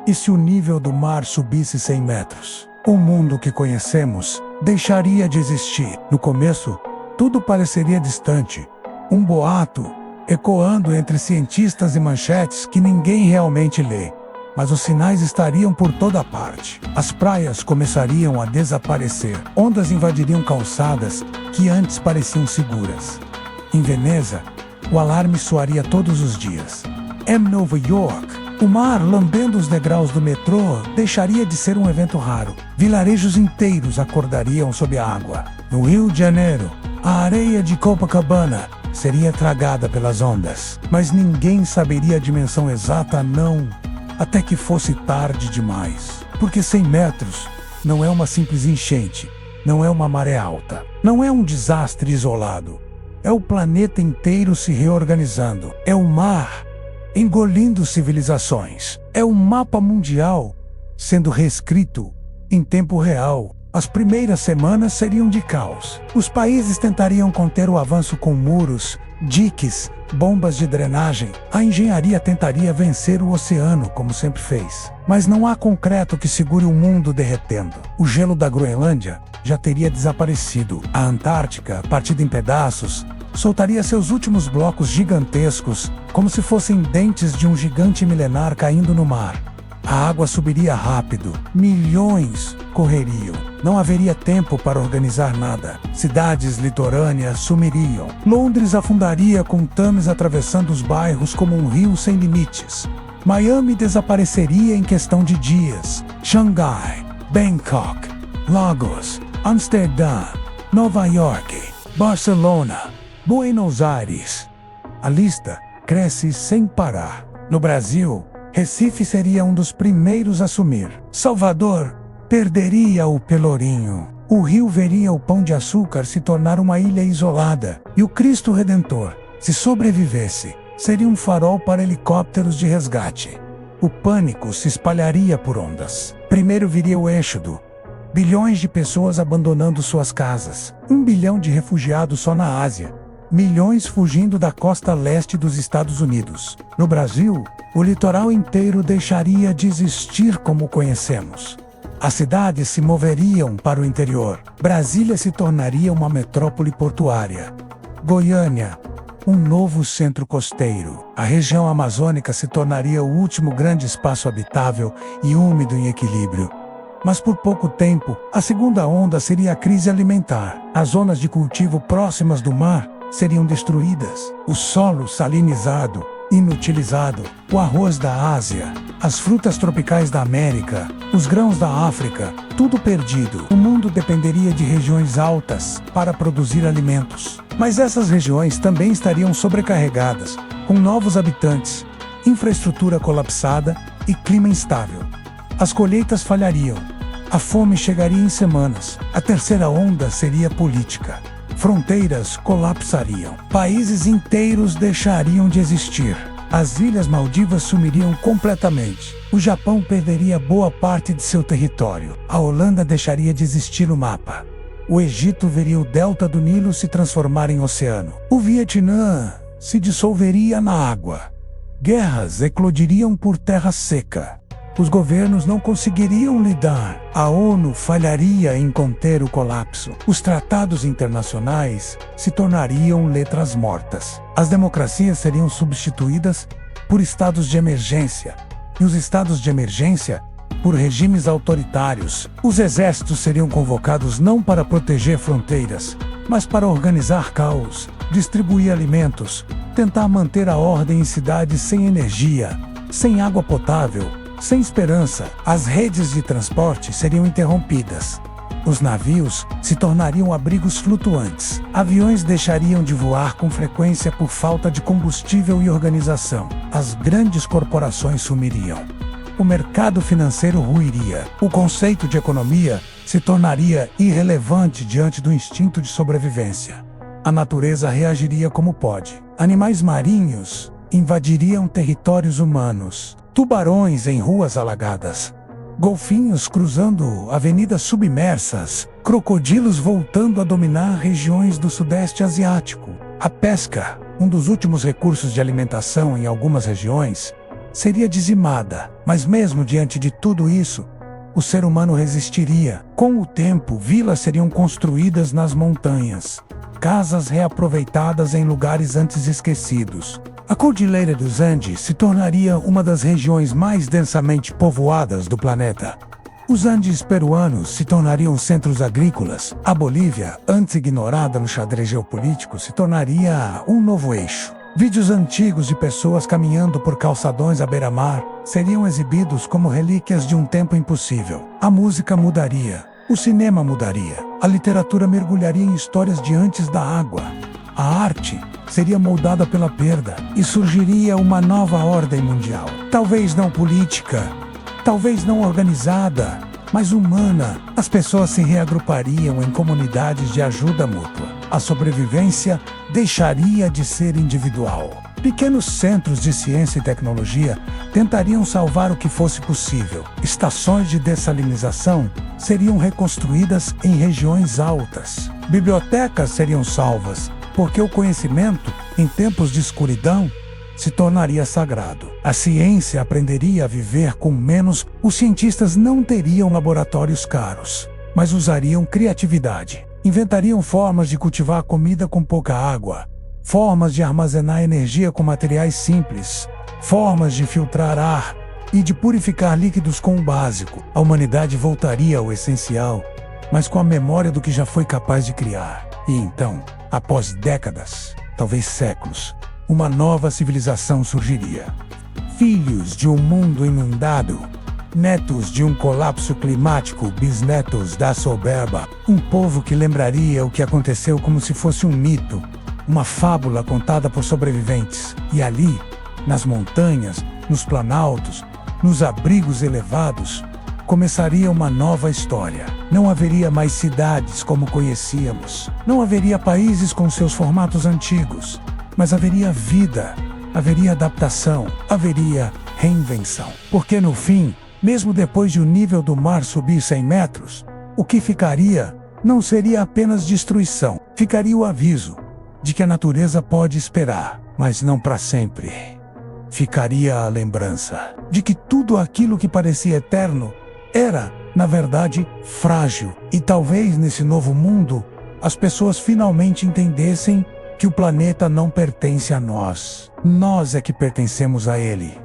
E se o nível do mar subisse 100 metros? O mundo que conhecemos deixaria de existir. No começo, tudo pareceria distante. Um boato ecoando entre cientistas e manchetes que ninguém realmente lê. Mas os sinais estariam por toda parte. As praias começariam a desaparecer. Ondas invadiriam calçadas que antes pareciam seguras. Em Veneza, o alarme soaria todos os dias. Em Nova York, o mar lambendo os degraus do metrô deixaria de ser um evento raro. Vilarejos inteiros acordariam sob a água. No Rio de Janeiro, a areia de Copacabana seria tragada pelas ondas. Mas ninguém saberia a dimensão exata, não. Até que fosse tarde demais. Porque 100 metros não é uma simples enchente, não é uma maré alta, não é um desastre isolado. É o planeta inteiro se reorganizando. É o mar engolindo civilizações. É o mapa mundial sendo reescrito em tempo real. As primeiras semanas seriam de caos. Os países tentariam conter o avanço com muros, diques, bombas de drenagem. A engenharia tentaria vencer o oceano, como sempre fez. Mas não há concreto que segure o mundo derretendo. O gelo da Groenlândia já teria desaparecido. A Antártica, partida em pedaços, soltaria seus últimos blocos gigantescos, como se fossem dentes de um gigante milenar caindo no mar. A água subiria rápido. Milhões correriam. Não haveria tempo para organizar nada. Cidades litorâneas sumiriam. Londres afundaria com Thames atravessando os bairros como um rio sem limites. Miami desapareceria em questão de dias. Xangai, Bangkok, Lagos, Amsterdã, Nova York, Barcelona, Buenos Aires. A lista cresce sem parar. No Brasil, Recife seria um dos primeiros a sumir. Salvador perderia o Pelourinho. O Rio veria o Pão de Açúcar se tornar uma ilha isolada. E o Cristo Redentor, se sobrevivesse, seria um farol para helicópteros de resgate. O pânico se espalharia por ondas. Primeiro viria o êxodo. Bilhões de pessoas abandonando suas casas. 1 bilhão de refugiados só na Ásia. Milhões fugindo da costa leste dos Estados Unidos. No Brasil, o litoral inteiro deixaria de existir como conhecemos. As cidades se moveriam para o interior. Brasília se tornaria uma metrópole portuária. Goiânia, um novo centro costeiro. A região amazônica se tornaria o último grande espaço habitável e úmido em equilíbrio. Mas por pouco tempo, a segunda onda seria a crise alimentar. As zonas de cultivo próximas do mar seriam destruídas. O solo salinizado, inutilizado, o arroz da Ásia, as frutas tropicais da América, os grãos da África, tudo perdido. O mundo dependeria de regiões altas para produzir alimentos. Mas essas regiões também estariam sobrecarregadas, com novos habitantes, infraestrutura colapsada e clima instável. As colheitas falhariam. A fome chegaria em semanas. A terceira onda seria política. Fronteiras colapsariam. Países inteiros deixariam de existir. As Ilhas Maldivas sumiriam completamente. O Japão perderia boa parte de seu território. A Holanda deixaria de existir no mapa. O Egito veria o delta do Nilo se transformar em oceano. O Vietnã se dissolveria na água. Guerras eclodiriam por terra seca. Os governos não conseguiriam lidar. A ONU falharia em conter o colapso. Os tratados internacionais se tornariam letras mortas. As democracias seriam substituídas por estados de emergência. E os estados de emergência por regimes autoritários. Os exércitos seriam convocados não para proteger fronteiras, mas para organizar caos, distribuir alimentos, tentar manter a ordem em cidades sem energia, sem água potável, sem esperança. As redes de transporte seriam interrompidas. Os navios se tornariam abrigos flutuantes. Aviões deixariam de voar com frequência por falta de combustível e organização. As grandes corporações sumiriam. O mercado financeiro ruiria. O conceito de economia se tornaria irrelevante diante do instinto de sobrevivência. A natureza reagiria como pode. Animais marinhos invadiriam territórios humanos. Tubarões em ruas alagadas. Golfinhos cruzando avenidas submersas. Crocodilos voltando a dominar regiões do Sudeste Asiático. A pesca, um dos últimos recursos de alimentação em algumas regiões, seria dizimada. Mas mesmo diante de tudo isso, o ser humano resistiria. Com o tempo, vilas seriam construídas nas montanhas, casas reaproveitadas em lugares antes esquecidos. A Cordilheira dos Andes se tornaria uma das regiões mais densamente povoadas do planeta. Os Andes peruanos se tornariam centros agrícolas. A Bolívia, antes ignorada no xadrez geopolítico, se tornaria um novo eixo. Vídeos antigos de pessoas caminhando por calçadões à beira-mar seriam exibidos como relíquias de um tempo impossível. A música mudaria, o cinema mudaria, a literatura mergulharia em histórias de antes da água. A arte seria moldada pela perda e surgiria uma nova ordem mundial. Talvez não política, talvez não organizada, mas humana. As pessoas se reagrupariam em comunidades de ajuda mútua. A sobrevivência deixaria de ser individual. Pequenos centros de ciência e tecnologia tentariam salvar o que fosse possível. Estações de dessalinização seriam reconstruídas em regiões altas. Bibliotecas seriam salvas, porque o conhecimento, em tempos de escuridão, se tornaria sagrado. A ciência aprenderia a viver com menos. Os cientistas não teriam laboratórios caros, mas usariam criatividade. Inventariam formas de cultivar comida com pouca água, formas de armazenar energia com materiais simples, formas de filtrar ar e de purificar líquidos com o básico. A humanidade voltaria ao essencial, mas com a memória do que já foi capaz de criar. E então, após décadas, talvez séculos, uma nova civilização surgiria. Filhos de um mundo inundado, netos de um colapso climático, bisnetos da soberba, um povo que lembraria o que aconteceu como se fosse um mito, uma fábula contada por sobreviventes. E ali, nas montanhas, nos planaltos, nos abrigos elevados, começaria uma nova história. Não haveria mais cidades como conhecíamos, não haveria países com seus formatos antigos, mas haveria vida, haveria adaptação, haveria reinvenção. Porque no fim, mesmo depois de o nível do mar subir 100 metros, o que ficaria não seria apenas destruição, ficaria o aviso de que a natureza pode esperar, mas não para sempre. Ficaria a lembrança de que tudo aquilo que parecia eterno era, na verdade, frágil. E talvez nesse novo mundo, as pessoas finalmente entendessem que o planeta não pertence a nós. Nós é que pertencemos a ele.